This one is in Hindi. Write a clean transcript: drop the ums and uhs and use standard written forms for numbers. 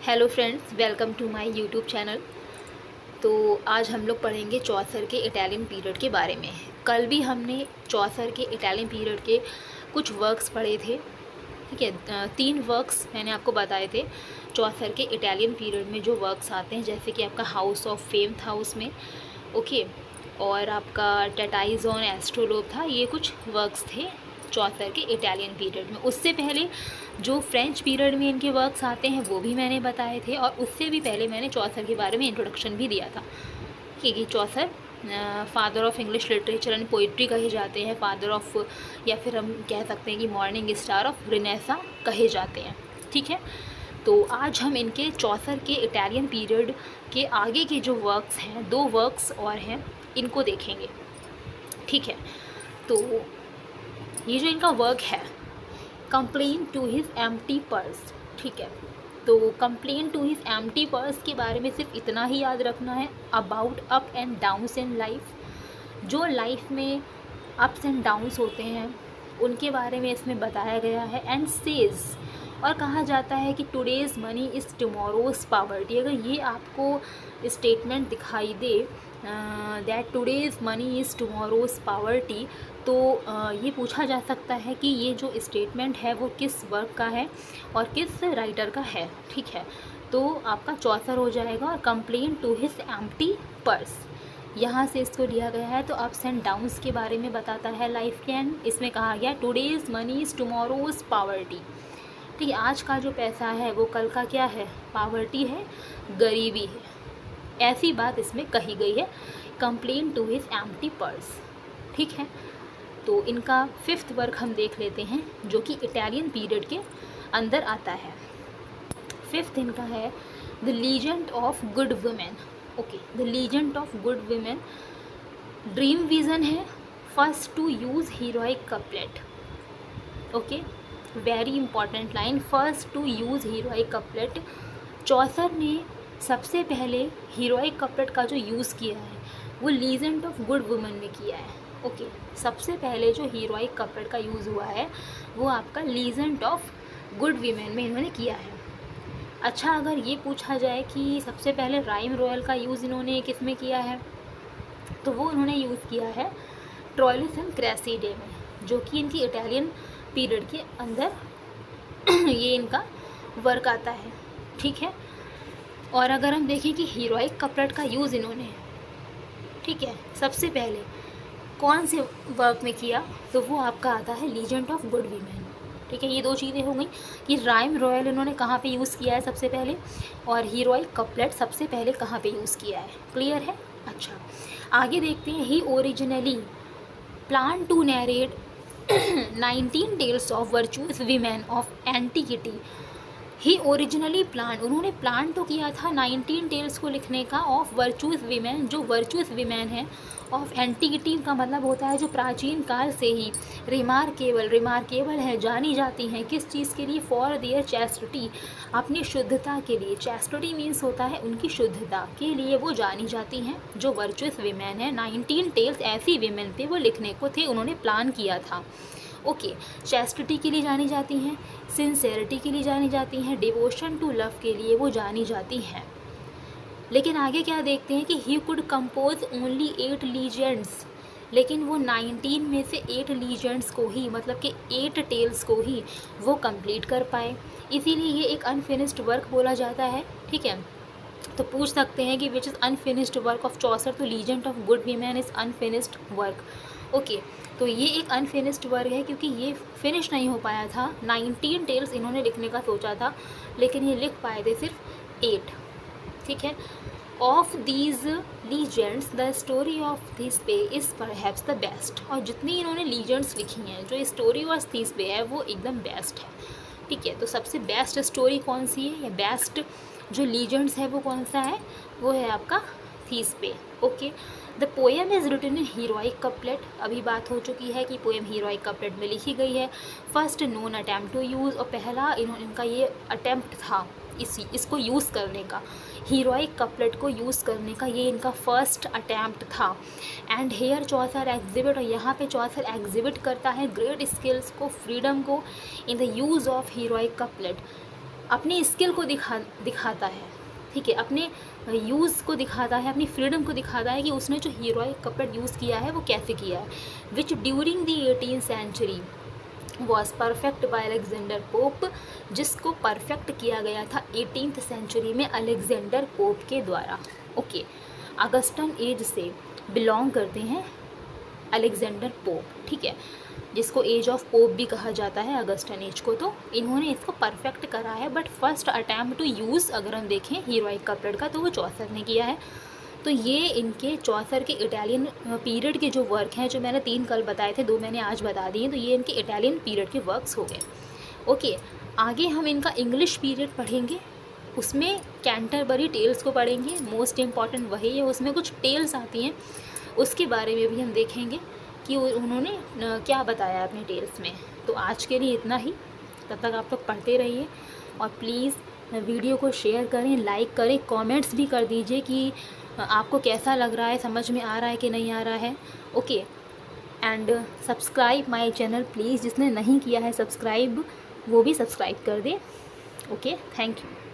Hello friends, welcome to my YouTube channel. तो आज हम लोग पढ़ेंगे चौसर के इटालियन पीरियड के बारे में। कल भी हमने चौसर के इटालियन पीरियड के कुछ वर्क्स पढ़े थे। ठीक है, 3 वर्क्स मैंने आपको बताए थे चौसर के इटालियन पीरियड में जो वर्क्स आते हैं, जैसे कि आपका हाउस ऑफ फेम था उसमें, ओके, और आपका टेटाइजोन एस्ट्रोलोब था। ये कुछ वर्क्स थे चौसर के इटालियन पीरियड में। उससे पहले जो फ्रेंच पीरियड में इनके वर्क्स आते हैं वो भी मैंने बताए थे, और उससे भी पहले मैंने चौसर के बारे में इंट्रोडक्शन भी दिया था कि Chaucer father of English literature and poetry कहे जाते हैं, फादर ऑफ, या फिर हम कह सकते हैं कि मॉर्निंग स्टार ऑफ रिनेसा कहे जाते हैं। ठीक है, तो आज हम इनके चौसर के इटालियन पीरियड के आगे के जो वर्क्स हैं, 2 वर्क्स और हैं, इनको देखेंगे। ठीक है, तो ये जो इनका वर्क है, complaint to his empty purse. ठीक है, तो complaint to his empty purse के बारे में सिर्फ इतना ही याद रखना है, about up and downs in life. जो लाइफ में अप्स एंड डाउन्स होते हैं उनके बारे में इसमें बताया गया है। एंड सेज, और कहा जाता है कि today's money is tomorrow's poverty. अगर ये आपको स्टेटमेंट दिखाई दे that today's money is tomorrow's poverty, तो ये पूछा जा सकता है कि ये जो स्टेटमेंट है वो किस वर्क का है और किस राइटर का है। ठीक है, तो आपका चौसर हो जाएगा। और complaint to his empty purse, यहाँ से इसको लिया गया है। तो अप्स एंड डाउन्स के बारे में बताता है लाइफ के। एंड इसमें कहा गया today's money is tomorrow's poverty. ठीक है, आज का जो पैसा है वो कल का क्या है? पावर्टी है, गरीबी है। ऐसी बात इसमें कही गई है, complaint to his empty purse. ठीक है, तो इनका 5th वर्क हम देख लेते हैं जो कि इटालियन पीरियड के अंदर आता है। 5th इनका है the legend of good women. Okay, the legend of good women. Dream vision है first to use heroic couplet. Okay, very important line, first to use heroic couplet. Chaucer ने सबसे पहले हीरोइक कपलेट का जो यूज़ किया है वो लीजेंड ऑफ गुड वुमेन में किया है। ओके, सबसे पहले जो हीरोइक कपलेट का यूज़ हुआ है वो आपका लीजेंड ऑफ गुड वीमेन में इन्होंने किया है। अच्छा, अगर ये पूछा जाए कि सबसे पहले राइम रॉयल का यूज़ इन्होंने किस में किया है, तो वो इन्होंने यूज़ किया है ट्रोइलस एंड क्रेसिडे में, जो कि इनकी इटालियन पीरियड के अंदर ये इनका वर्क आता है। ठीक है, और अगर हम देखें कि हीरोइक कपलेट का यूज़ इन्होंने, ठीक है, सबसे पहले कौन से वर्क में किया, तो वो आपका आता है लीजेंड ऑफ गुड वीमेन। ठीक है, ये 2 चीज़ें हो गई कि राइम रॉयल इन्होंने कहाँ पे यूज़ किया है सबसे पहले, और हीरोइक कपलेट सबसे पहले कहाँ पे यूज़ किया है। क्लियर है? अच्छा, आगे देखते हैं। He originally plan to narrate 19 tales of virtuous women of antiquity. He originally plan, उन्होंने प्लान तो किया था 19 टेल्स को लिखने का, ऑफ वर्चुअस वीमेन, जो वर्चुअस वीमेन है, ऑफ एंटिकिटी का मतलब होता है जो प्राचीन काल से ही रिमार्केबल है, जानी जाती हैं। किस चीज़ के लिए? फॉर देयर चैस्टिटी, अपनी शुद्धता के लिए। चैस्टिटी मीन्स होता है उनकी शुद्धता के लिए वो जानी जाती हैं, जो वर्चुअस वीमेन है। 19 टेल्स ऐसी वीमेन पे वो लिखने को थे, उन्होंने प्लान किया था। ओके, चैस्टिटी के लिए जानी जाती हैं, सिंसेरिटी के लिए जानी जाती हैं, डिवोशन टू लव के लिए वो जानी जाती हैं। लेकिन आगे क्या देखते हैं कि he could compose only 8 legends, लेकिन वो 19 में से 8 लीजेंड्स को ही, मतलब कि 8 टेल्स को ही वो कंप्लीट कर पाए, इसीलिए ये एक अनफिनिश्ड वर्क बोला जाता है। ठीक है, तो पूछ सकते हैं कि which is unfinished work of Chaucer, तो legend of good women is unfinished work. Okay, तो ये एक अनफिनिश्ड वर्क है क्योंकि ये फिनिश नहीं हो पाया था। 19 टेल्स इन्होंने लिखने का सोचा था, लेकिन ये लिख पाए थे सिर्फ 8। ठीक है, of these legends the story of Thisbe is perhaps the best. और जितनी इन्होंने लीजेंड्स लिखी हैं, जो स्टोरी ऑफ थीस्पे है वो एकदम बेस्ट है। ठीक है, तो सबसे बेस्ट स्टोरी कौन सी है, या बेस्ट जो लीजेंड्स है वो कौन सा है, वो है आपका Thisbe. Okay, the poem is written in heroic couplet. अभी बात हो चुकी है कि पोएम हीरोइक कपलेट में लिखी गई है। First known attempt to use, और पहला इनका ये अटैम्प्ट था इसको यूज़ करने का, हीरोइक कपलेट को यूज़ करने का, ये इनका फर्स्ट अटैम्प्ट था। एंड हेयर चौसर एग्जिबिट, और यहाँ पे चौसर एग्जिबिट करता है ग्रेट स्किल्स को, फ्रीडम को, in the use of heroic couplet. अपनी स्किल को दिखाता है, ठीक है, अपने यूज़ को दिखाता है, अपनी फ्रीडम को दिखाता है कि उसने जो हीरोइक कपड़ यूज़ किया है वो कैसे किया है, which during the 18th century was perfect by Alexander Pope, जिसको परफेक्ट किया गया था 18th सेंचुरी में अलेक्जेंडर पोप के द्वारा। ओके, अगस्टन एज से बिलोंग करते हैं अलेक्जेंडर पोप, ठीक है, जिसको एज ऑफ पोप भी कहा जाता है अगस्टन एज को। तो इन्होंने इसको परफेक्ट करा है, but first attempt to use अगर हम देखें हीरोइक कपड़ का तो वो चौसर ने किया है। तो ये इनके चौसर के इटालियन पीरियड के जो वर्क हैं, जो मैंने 3 कल बताए थे, 2 मैंने आज बता दिए, तो ये इनके इटालियन पीरियड के वर्क्स हो गए। ओके, आगे हम इनका इंग्लिश पीरियड पढ़ेंगे, उसमें कैंटरबरी टेल्स को पढ़ेंगे, मोस्ट इम्पॉर्टेंट वही है, उसमें कुछ टेल्स आती हैं, उसके बारे में भी हम देखेंगे कि उन्होंने क्या बताया अपने टेल्स में। तो आज के लिए इतना ही, तब तक आप लोग पढ़ते रहिए और प्लीज़ वीडियो को शेयर करें, लाइक करें, कमेंट्स भी कर दीजिए कि आपको कैसा लग रहा है, समझ में आ रहा है कि नहीं आ रहा है। Okay, and subscribe my channel please, जिसने नहीं किया है सब्सक्राइब वो भी सब्सक्राइब कर दे। Okay, thank you.